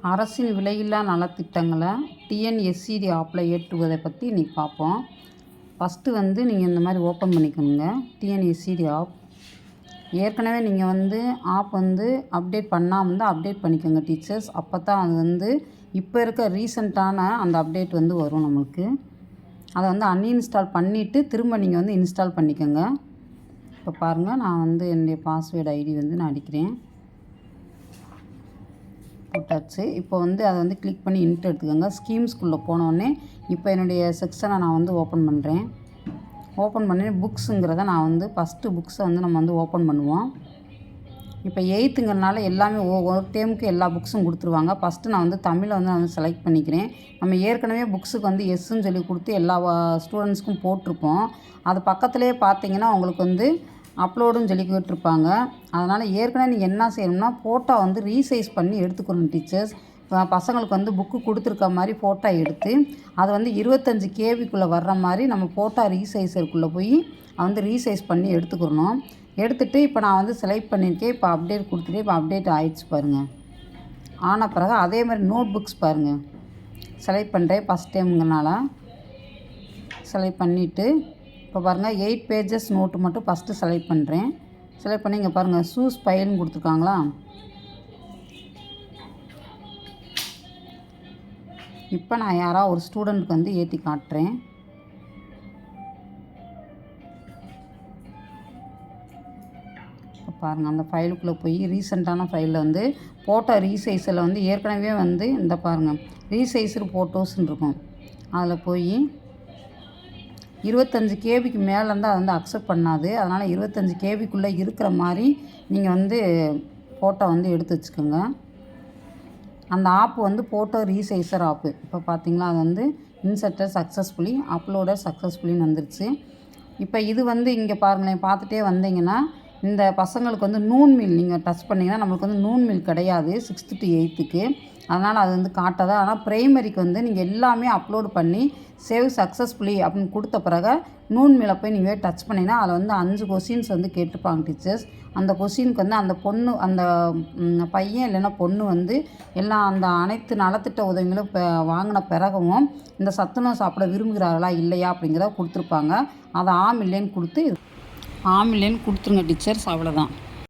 அரசின் விலையில்லா நலத்திட்டங்களை டிஎன்எஸ்சிடி ஆப்பில் ஏற்றுவதை பற்றி இன்றைக்கி பார்ப்போம். ஃபஸ்ட்டு நீங்கள் இந்த மாதிரி ஓப்பன் பண்ணிக்கணுங்க டிஎன்எஸ்சிடி ஆப். ஏற்கனவே நீங்கள் ஆப் அப்டேட் பண்ணாமல் இருந்தால் அப்டேட் பண்ணிக்கோங்க டீச்சர்ஸ். அப்போ தான் அது இப்போ இருக்க ரீசெண்டான அந்த அப்டேட் வரும் நம்மளுக்கு. அதை அன்இன்ஸ்டால் பண்ணிவிட்டு திரும்ப நீங்கள் இன்ஸ்டால் பண்ணிக்கோங்க. இப்போ பாருங்கள், நான் என்னுடைய பாஸ்வேர்டு ஐடி நான் அடிக்கிறேன், போட்டாச்சு. இப்போ அதை கிளிக் பண்ணி இன்ட்டு எடுத்துக்கோங்க. ஸ்கீம்ஸ்குள்ளே போனோடனே இப்போ என்னுடைய செக்ஷனை நான் ஓப்பன் பண்ணுறேன். ஓப்பன் பண்ணி புக்ஸுங்கிறத நான் ஃபஸ்ட்டு புக்ஸை நம்ம ஓப்பன் பண்ணுவோம். இப்போ 8ங்கிறனால எல்லாமே ஒரு டேமுக்கு எல்லா புக்ஸும் கொடுத்துருவாங்க. ஃபஸ்ட்டு நான் தமிழை நான் செலக்ட் பண்ணிக்கிறேன். நம்ம ஏற்கனவே புக்ஸுக்கு எஸ்ன்னு சொல்லி கொடுத்து எல்லா ஸ்டூடெண்ட்ஸ்க்கும் போட்டிருப்போம். அது பக்கத்துலேயே பார்த்தீங்கன்னா உங்களுக்கு அப்லோடுன்னு சொல்லி கேட்டிருப்பாங்க. அதனால் ஏற்கனவே நீங்கள் என்ன செய்யணும்னா ஃபோட்டோ ரீசைஸ் பண்ணி எடுத்துக்கணும் டீச்சர்ஸ். பசங்களுக்கு புக்கு கொடுத்துருக்க மாதிரி ஃபோட்டோ எடுத்து அதை 25 கேபிக்குள்ளே வர்ற மாதிரி நம்ம ஃபோட்டோ ரீசைஸருக்குள்ளே போய் ரீசைஸ் பண்ணி எடுத்துக்கிறணும். எடுத்துகிட்டு இப்போ நான் செலக்ட் பண்ணியிருக்கேன். இப்போ அப்டேட் கொடுத்துட்டு இப்போ அப்டேட் ஆகிடுச்சு பாருங்கள். ஆன பிறகு அதே மாதிரி நோட் புக்ஸ் பாருங்கள், செலக்ட் பண்ணுறேன். ஃபஸ்ட் டைமுங்கனால செலக்ட் பண்ணிவிட்டு இப்போ பாருங்கள் 8 பேஜஸ் நோட்டு மட்டும் ஃபஸ்ட்டு செலக்ட் பண்ணுறேன். செலக்ட் பண்ணி இங்கே பாருங்கள் ஷூஸ் ஃபைல்னு கொடுத்துருக்காங்களா. இப்போ நான் யாராவது ஒரு ஸ்டூடெண்ட்டுக்கு ஏற்றி காட்டுறேன். பாருங்கள், அந்த ஃபைலுக்குள்ளே போய் ரீசெண்டான ஃபைலில் ஃபோட்டோ ரீசைஸில் ஏற்கனவே இந்த பாருங்கள் ரீசைஸர் ஃபோட்டோஸ்ன்னு இருக்கும். அதில் போய் 25 கேபிக்கு மேலே இருந்தால் அது அக்செப்ட் பண்ணாது. அதனால் 25 கேபிக்குள்ளே இருக்கிற மாதிரி நீங்கள் ஃபோட்டோ எடுத்து வச்சுக்கோங்க. அந்த ஆப்பு ஃபோட்டோ ரீசைஸர் ஆப்பு. இப்போ பார்த்தீங்களா, அது இன்சர்ட்டட் சக்ஸஸ்ஃபுல்லி அப்லோடட் சக்ஸஸ்ஃபுல்லின்னு வந்துருச்சு. இப்போ இது இங்கே பாருங்களேன், பார்த்துட்டே வந்தீங்கன்னா இந்த பசங்களுக்கு நூன் மீல் நீங்கள் டச் பண்ணிங்கன்னா நம்மளுக்கு நூன் மீல் கிடையாது 6th to 8க்கு. அதனால் அது காட்டாது. ஆனால் ப்ரைமரிக்கு நீங்கள் எல்லாமே அப்லோடு பண்ணி சேவ் சக்ஸஸ்ஃபுல்லி அப்படின்னு கொடுத்த பிறகு நூன் மீலை போய் நீங்கள் டச் பண்ணிங்கன்னா அதில் 5 கொஷின்ஸ் கேட்டிருப்பாங்க டீச்சர்ஸ். அந்த கொஷினுக்கு அந்த பொண்ணு அந்த பையன் இல்லைன்னா பொண்ணு எல்லாம் அந்த அனைத்து நலத்திட்ட உதவிகளும் வாங்கின பிறகும் இந்த சத்துணவு சாப்பிட விரும்புகிறார்களா இல்லையா அப்படிங்கிறத கொடுத்துருப்பாங்க. அதை ஆம் இல்லைன்னு கொடுத்து ஆம் இல்லைன்னு கொடுத்துருங்க டீச்சர்ஸ். அவ்வளோதான்.